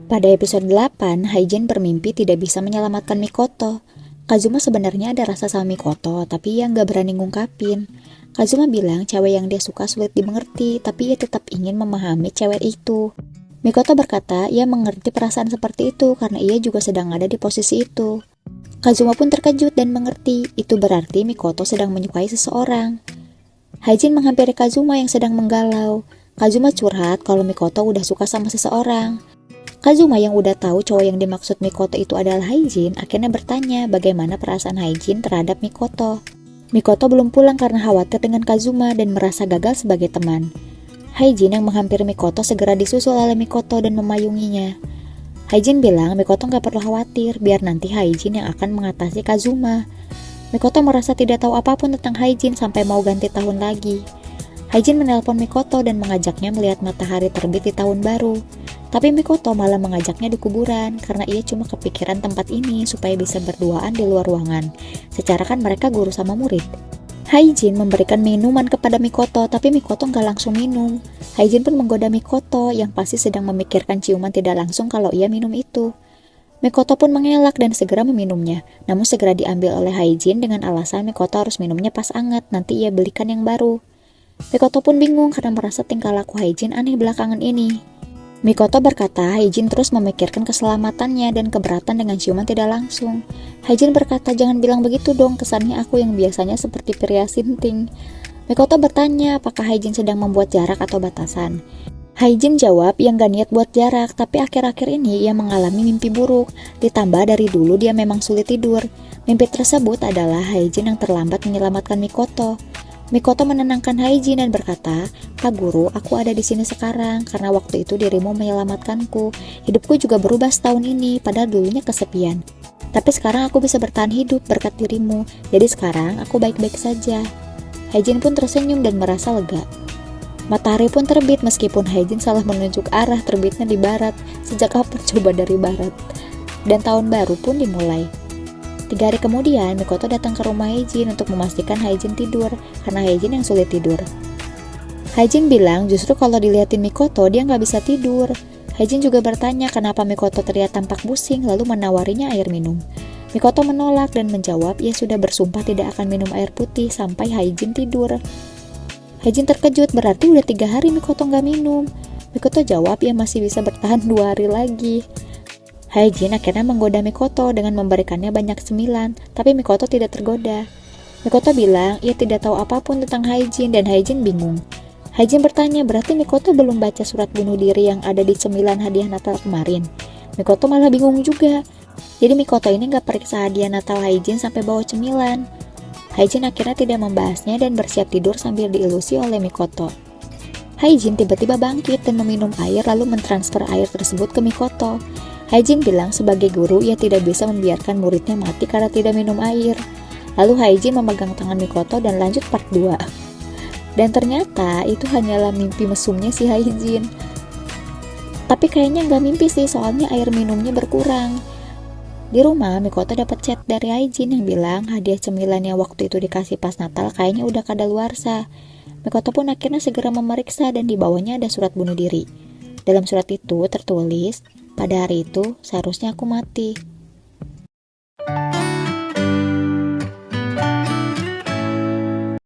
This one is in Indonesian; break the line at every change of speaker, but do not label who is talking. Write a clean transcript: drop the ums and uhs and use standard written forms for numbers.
Pada episode 8, Haijin bermimpi tidak bisa menyelamatkan Mikoto. Kazuma sebenarnya ada rasa sama Mikoto, tapi ia nggak berani ngungkapin. Kazuma bilang cewek yang dia suka sulit dimengerti, tapi ia tetap ingin memahami cewek itu. Mikoto berkata ia mengerti perasaan seperti itu karena ia juga sedang ada di posisi itu. Kazuma pun terkejut dan mengerti, itu berarti Mikoto sedang menyukai seseorang. Haijin menghampiri Kazuma yang sedang menggalau. Kazuma curhat kalau Mikoto udah suka sama seseorang. Kazuma yang udah tahu cowok yang dimaksud Mikoto itu adalah Haijin, akhirnya bertanya bagaimana perasaan Haijin terhadap Mikoto. Mikoto belum pulang karena khawatir dengan Kazuma dan merasa gagal sebagai teman. Haijin yang menghampiri Mikoto segera disusul oleh Mikoto dan memayunginya. Haijin bilang Mikoto gak perlu khawatir, biar nanti Haijin yang akan mengatasi Kazuma. Mikoto merasa tidak tahu apapun tentang Haijin sampai mau ganti tahun lagi. Haijin menelpon Mikoto dan mengajaknya melihat matahari terbit di tahun baru. Tapi Mikoto malah mengajaknya di kuburan karena ia cuma kepikiran tempat ini supaya bisa berduaan di luar ruangan. Secara kan mereka guru sama murid. Haijin memberikan minuman kepada Mikoto, tapi Mikoto nggak langsung minum. Haijin pun menggoda Mikoto yang pasti sedang memikirkan ciuman tidak langsung kalau ia minum itu. Mikoto pun mengelak dan segera meminumnya, namun segera diambil oleh Haijin dengan alasan Mikoto harus minumnya pas anget, nanti ia belikan yang baru. Mikoto pun bingung karena merasa tingkah laku Haijin aneh belakangan ini. Mikoto berkata Haijin terus memikirkan keselamatannya dan keberatan dengan ciuman tidak langsung. Haijin berkata jangan bilang begitu dong, kesannya aku yang biasanya seperti pria sinting. Mikoto bertanya apakah Haijin sedang membuat jarak atau batasan. Haijin jawab yang gak niat buat jarak, tapi akhir-akhir ini ia mengalami mimpi buruk. Ditambah dari dulu dia memang sulit tidur. Mimpi tersebut adalah Haijin yang terlambat menyelamatkan Mikoto. Mikoto menenangkan Haijin dan berkata, "Pak Guru, aku ada di sini sekarang karena waktu itu dirimu menyelamatkanku. Hidupku juga berubah setahun ini, padahal dulunya kesepian. Tapi sekarang aku bisa bertahan hidup berkat dirimu, jadi sekarang aku baik-baik saja." Haijin pun tersenyum dan merasa lega. Matahari pun terbit meskipun Haijin salah menunjuk arah terbitnya di barat, sejak kapan coba dari barat. Dan tahun baru pun dimulai. 3 hari kemudian, Mikoto datang ke rumah Haijin untuk memastikan Haijin tidur, karena Haijin yang sulit tidur. Haijin bilang justru kalau dilihatin Mikoto, dia nggak bisa tidur. Haijin juga bertanya kenapa Mikoto terlihat tampak pusing, lalu menawarinya air minum. Mikoto menolak dan menjawab ia sudah bersumpah tidak akan minum air putih sampai Haijin tidur. Haijin terkejut, berarti udah 3 hari Mikoto nggak minum. Mikoto jawab ia masih bisa bertahan 2 hari lagi. Haijin akhirnya menggoda Mikoto dengan memberikannya banyak cemilan, tapi Mikoto tidak tergoda. Mikoto bilang ia tidak tahu apapun tentang Haijin dan Haijin bingung. Haijin bertanya berarti Mikoto belum baca surat bunuh diri yang ada di cemilan hadiah Natal kemarin. Mikoto malah bingung juga. Jadi Mikoto ini gak periksa hadiah Natal Haijin sampai bawa cemilan. Haijin akhirnya tidak membahasnya dan bersiap tidur sambil diilusi oleh Mikoto. Haijin tiba-tiba bangkit dan meminum air lalu mentransfer air tersebut ke Mikoto. Haijin bilang sebagai guru ia tidak bisa membiarkan muridnya mati karena tidak minum air. Lalu Haijin memegang tangan Mikoto dan lanjut part 2. Dan ternyata itu hanyalah mimpi mesumnya si Haijin. Tapi kayaknya nggak mimpi sih, soalnya air minumnya berkurang. Di rumah Mikoto dapat chat dari Haijin yang bilang hadiah cemilan yang waktu itu dikasih pas Natal kayaknya udah kadaluarsa. Mikoto pun akhirnya segera memeriksa dan di bawahnya ada surat bunuh diri. Dalam surat itu tertulis, "Pada hari itu, seharusnya aku mati.